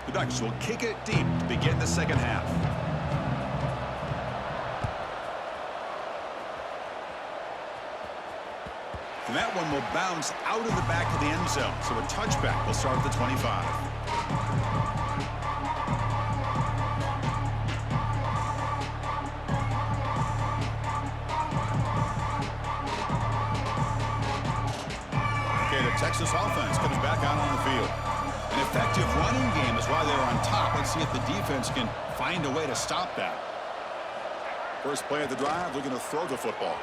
The Ducks will kick it deep to begin the second half. And that one will bounce out of the back of the end zone. So a touchback will start at the 25. Okay, the Texas offense comes back out on the field. An effective running game is why they're on top. Let's see if the defense can find a way to stop that. First play of the drive, looking to throw the football.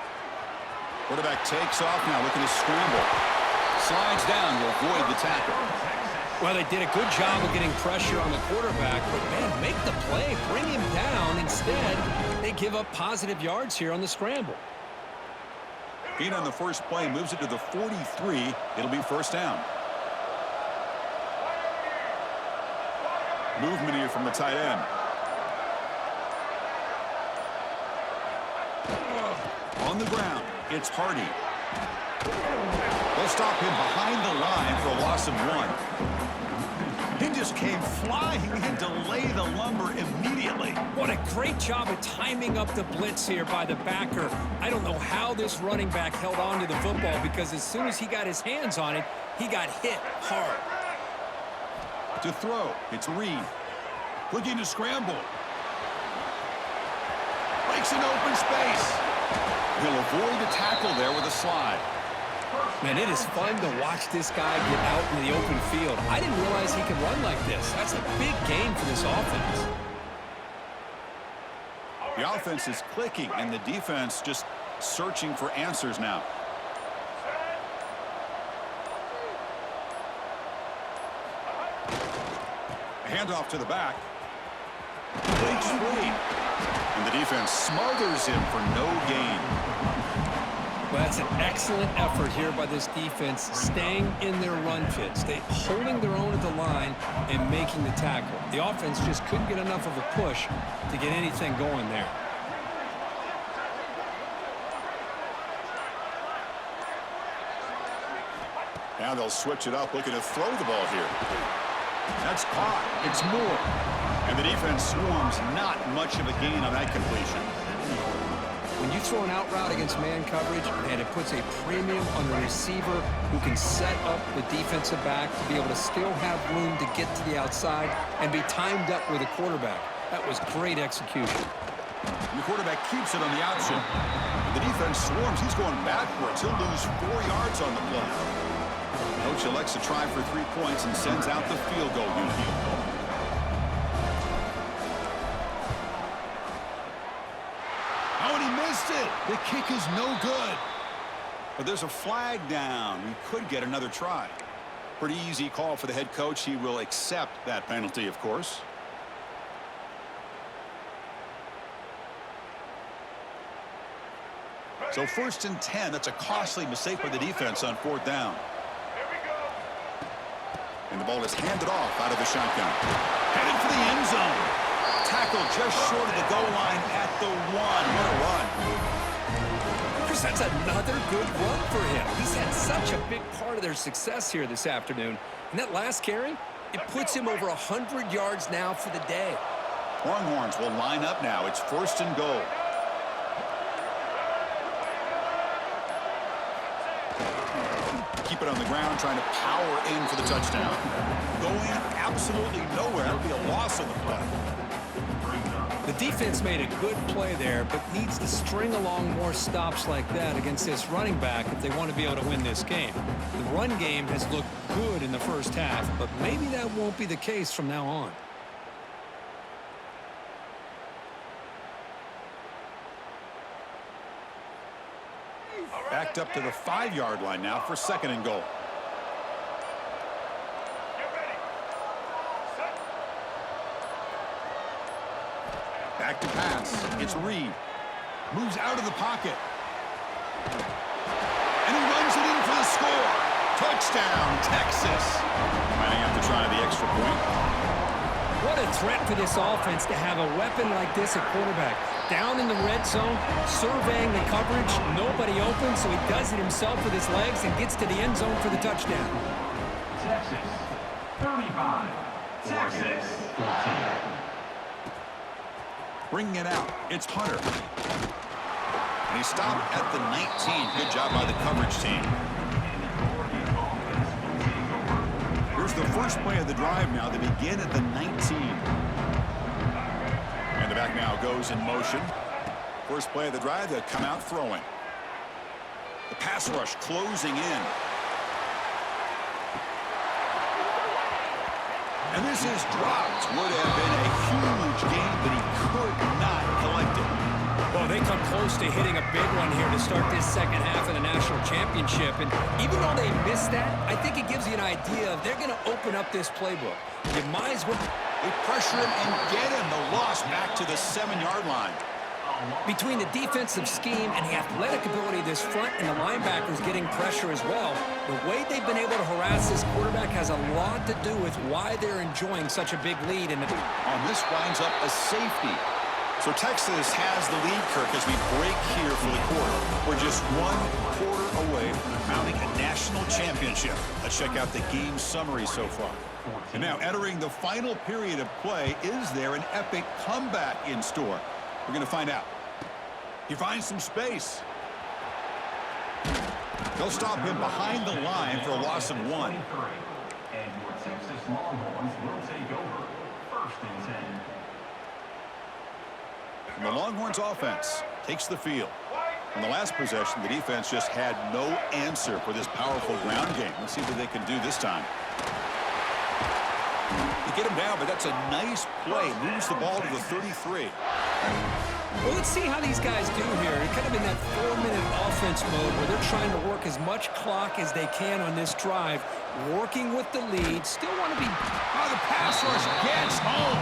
Quarterback takes off now, looking to scramble. Slides down to avoid the tackle. Well, they did a good job of getting pressure on the quarterback, but, man, make the play, bring him down. Instead, they give up positive yards here on the scramble. Gain on the first play moves it to the 43. It'll be first down. Movement here from the tight end. On the ground, it's Hardy. They'll stop him behind the line for a loss of 1. He just came flying and delay the lumber immediately. What a great job of timing up the blitz here by the backer. I don't know how this running back held on to the football, because as soon as he got his hands on it, he got hit hard. To throw, it's Reed. Looking to scramble. Breaks an open space. He'll avoid the tackle there with a slide. Man, it is fun to watch this guy get out in the open field. I didn't realize he could run like this. That's a big gain for this offense. The offense is clicking, and the defense just searching for answers now. A handoff to the back. Breaks free. And the defense smothers him for no gain. Well, that's an excellent effort here by this defense, staying in their run fits. They holding their own at the line and making the tackle. The offense just couldn't get enough of a push to get anything going there. Now they'll switch it up, looking to throw the ball here. That's caught. It's Moore. And the defense swarms, not much of a gain on that completion. When you throw an out route against man coverage, and it puts a premium on the receiver who can set up the defensive back to be able to still have room to get to the outside and be timed up with a quarterback. That was great execution. And the quarterback keeps it on the option. The defense swarms. He's going backwards. He'll lose 4 yards on the play. Coach elects to try for 3 points and sends out the field goal unit. Oh, and he missed it. The kick is no good. But there's a flag down. We could get another try. Pretty easy call for the head coach. He will accept that penalty, of course. So 1st and 10. That's a costly mistake by the defense on 4th down. And the ball is handed off out of the shotgun. Headed for the end zone. Tackle just short of the goal line at the 1. What a run. Chris, that's another good run for him. He's had such a big part of their success here this afternoon. And that last carry, it puts him over 100 yards now for the day. Longhorns will line up now. It's 1st and goal. Keep it on the ground, trying to power in for the touchdown. Going absolutely nowhere. That'll be a loss on the play. The defense made a good play there, but needs to string along more stops like that against this running back if they want to be able to win this game. The run game has looked good in the first half, but maybe that won't be the case from now on. Backed up to the 5-yard line now for 2nd and goal. Back to pass. It's Reed. Moves out of the pocket. And he runs it in for the score. Touchdown, Texas. Might have to try the extra point. What a threat for this offense to have a weapon like this at quarterback. Down in the red zone, surveying the coverage, nobody open, so he does it himself with his legs and gets to the end zone for the touchdown. Texas, 35. Bringing it out, it's Hunter. And he stopped at the 19. Good job by the coverage team. Here's the first play of the drive now. They begin at the 19. And the back now goes in motion. First play of the drive, they'll come out throwing. The pass rush closing in. And this is dropped. Would have been a huge game, but he could not collect it. Well, they come close to hitting a big one here to start this second half of the national championship. And even though they missed that, I think it gives you an idea of they're going to open up this playbook. You might as well. They pressure him and get him. The loss back to the 7-yard line. Between the defensive scheme and the athletic ability of this front and the linebackers getting pressure as well, the way they've been able to harass this quarterback has a lot to do with why they're enjoying such a big lead. And this winds up a safety. So Texas has the lead, Kirk, as we break here for the quarter. We're just 1 quarter away from mounting a national championship. Let's check out the game summary so far. And now entering the final period of play, is there an epic comeback in store? We're going to find out. He finds some space. They'll stop him behind the line for a loss of 1. And your Texas Longhorns will take over 1st and 10. And the Longhorns offense takes the field. On the last possession, the defense just had no answer for this powerful ground game. Let's see what they can do this time. They get him down, but that's a nice play. Moves the ball to the 33. well, let's see how these guys do here. They're kind of in that 4-minute offense mode where they're trying to work as much clock as they can on this drive, working with the lead. Still want to be. Oh, the pass rush gets home.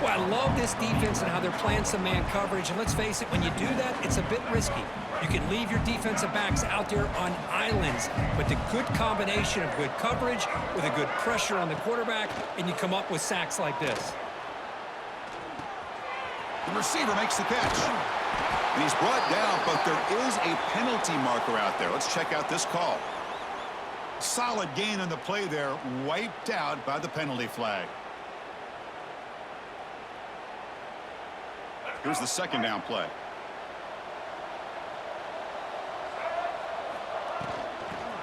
Well, I love this defense and how they're playing some man coverage. And let's face it, when you do that, it's a bit risky. You can leave your defensive backs out there on islands, but the good combination of good coverage with a good pressure on the quarterback, and you come up with sacks like this. The receiver makes the catch. And he's brought down, but there is a penalty marker out there. Let's check out this call. Solid gain on the play there, wiped out by the penalty flag. Here's the second down play.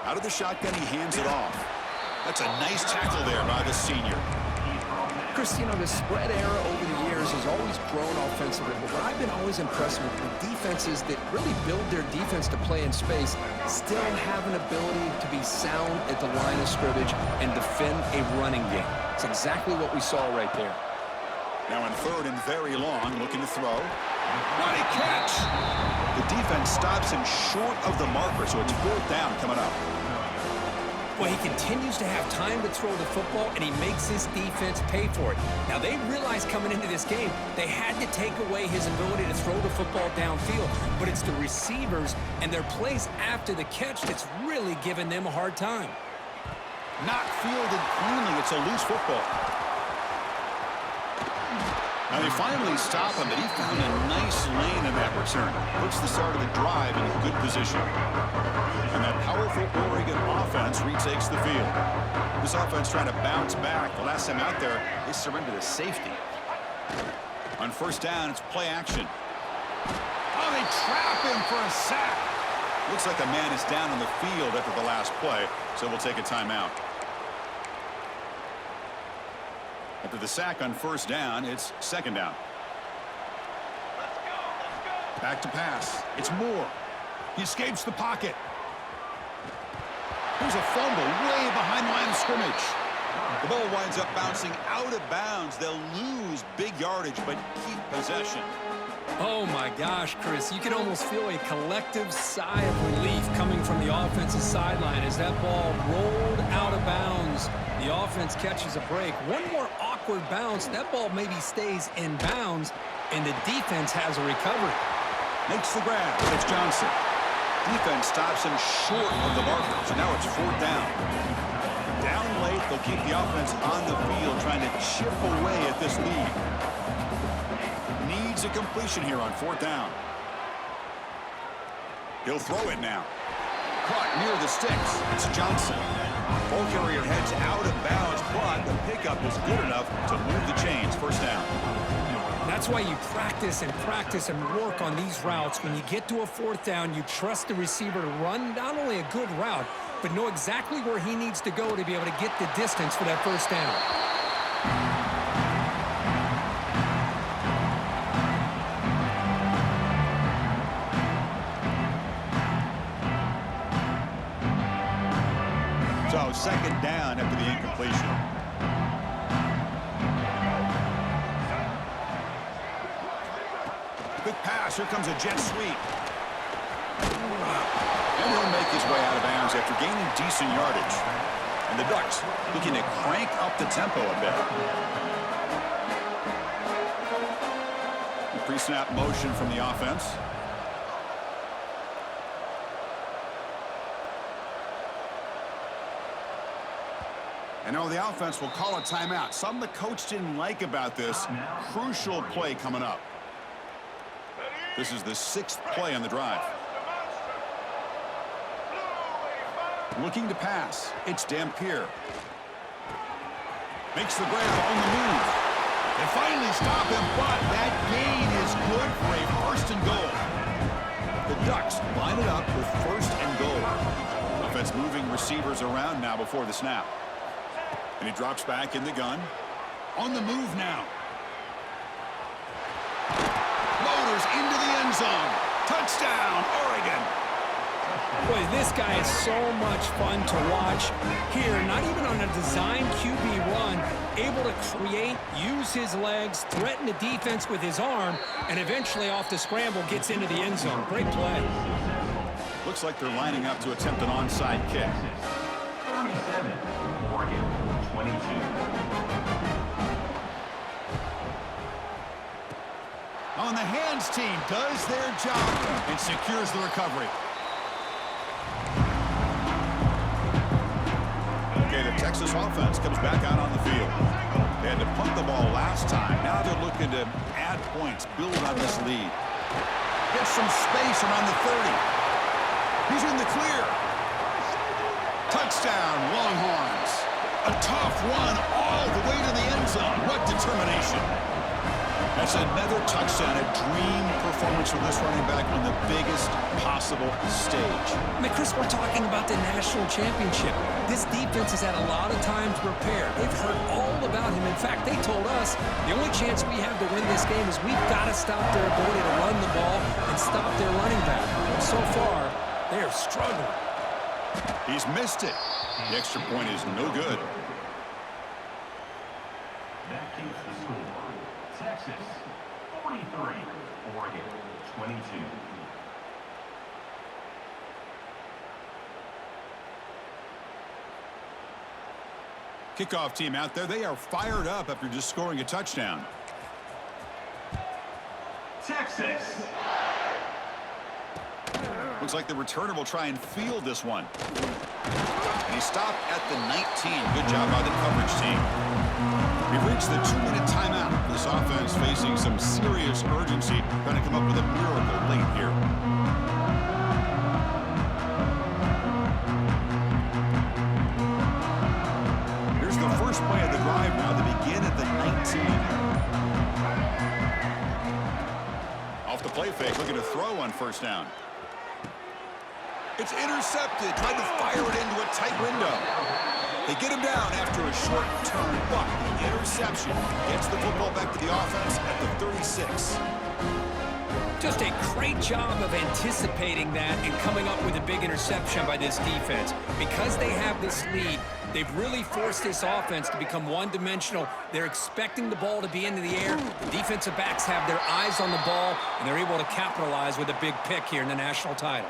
Out of the shotgun, he hands it off. That's a nice tackle there by the senior. Chris, you know, the spread era over the years has always grown offensively, but what I've been always impressed with the defenses that really build their defense to play in space still have an ability to be sound at the line of scrimmage and defend a running game. It's exactly what we saw right there. Now in 3rd and very long, looking to throw. Nice catch! The defense stops him short of the marker, so it's 4th down coming up. Well, he continues to have time to throw the football, and he makes his defense pay for it. Now, they realized coming into this game, they had to take away his ability to throw the football downfield, but it's the receivers and their plays after the catch that's really giving them a hard time. Not fielded cleanly. It's a loose football. Now they finally stop him, but he found a nice lane in that return. Puts the start of the drive in good position. And that powerful Oregon offense retakes the field. This offense trying to bounce back. The last time out there, they surrendered a safety. On 1st down, it's play action. Oh, they trap him for a sack. Looks like a man is down on the field after the last play, so we'll take a timeout. After the sack on 1st down, it's 2nd down. Back to pass. It's Moore. He escapes the pocket. There's a fumble way behind the line of scrimmage. The ball winds up bouncing out of bounds. They'll lose big yardage, but keep possession. Oh, my gosh, Chris. You can almost feel a collective sigh of relief coming from the offensive sideline as that ball rolled out of bounds. The offense catches a break. One more awkward bounce. That ball maybe stays in bounds, and the defense has a recovery. Makes the grab. It's Johnson. Defense stops him short of the marker, so now it's 4th down. Down late, they'll keep the offense on the field, trying to chip away at this lead. Needs a completion here on 4th down. He'll throw it now. Caught near the sticks. It's Johnson. Ball carrier heads out of bounds, but the pickup is good enough to move the chains. First down. That's why you practice and work on these routes. When you get to a fourth down, you trust the receiver to run not only a good route, but know exactly where he needs to go to be able to get the distance for that first down. So second down after the incompletion. Quick pass. Here comes a jet sweep. And he'll make his way out of bounds after gaining decent yardage. And the Ducks looking to crank up the tempo a bit. Pre-snap motion from the offense. And now the offense will call a timeout. Something the coach didn't like about this. Crucial play coming up. This is the 6th play on the drive. Looking to pass. It's Dampier. Makes the grab on the move. They finally stop him, but that gain is good for a first and goal. The Ducks line it up with first and goal. Offense moving receivers around now before the snap. And he drops back in the gun. On the move now. Motors into the end zone. Touchdown, Oregon. Boy, this guy is so much fun to watch here. Not even on a design QB run, able to create, use his legs, threaten the defense with his arm, and eventually off the scramble gets into the end zone. Great play. Looks like they're lining up to attempt an onside kick. 37, Oregon, 22. On the hands team does their job and secures the recovery. Okay, the Texas offense comes back out on the field. They had to punt the ball last time. Now they're looking to add points, build on this lead. Get some space around the 30. He's in the clear. Touchdown, Longhorns. A tough run all the way to the end zone. What determination. That's another touchdown, a dream performance from this running back on the biggest possible stage. I mean, Chris, we're talking about the national championship. This defense has had a lot of time to prepare. They've heard all about him. In fact, they told us the only chance we have to win this game is we've got to stop their ability to run the ball and stop their running back. So far, they are struggling. He's missed it. The extra point is no good. That keeps the score. Texas, 43, Oregon, 22. Kickoff team out there. They are fired up after just scoring a touchdown. Texas. Looks like the returner will try and field this one. And he stopped at the 19. Good job by the coverage team. We've reached the 2-minute timeout. This offense facing some serious urgency, trying to come up with a miracle late here. Here's the first play of the drive now. They begin at the 19. Off the play fake, looking to throw on first down. It's intercepted. Tried to fire it into a tight window. They get him down after a short turn, but the interception gets the football back to the offense at the 36. Just a great job of anticipating that and coming up with a big interception by this defense. Because they have this lead, they've really forced this offense to become one-dimensional. They're expecting the ball to be into the air. The defensive backs have their eyes on the ball, and they're able to capitalize with a big pick here in the national title.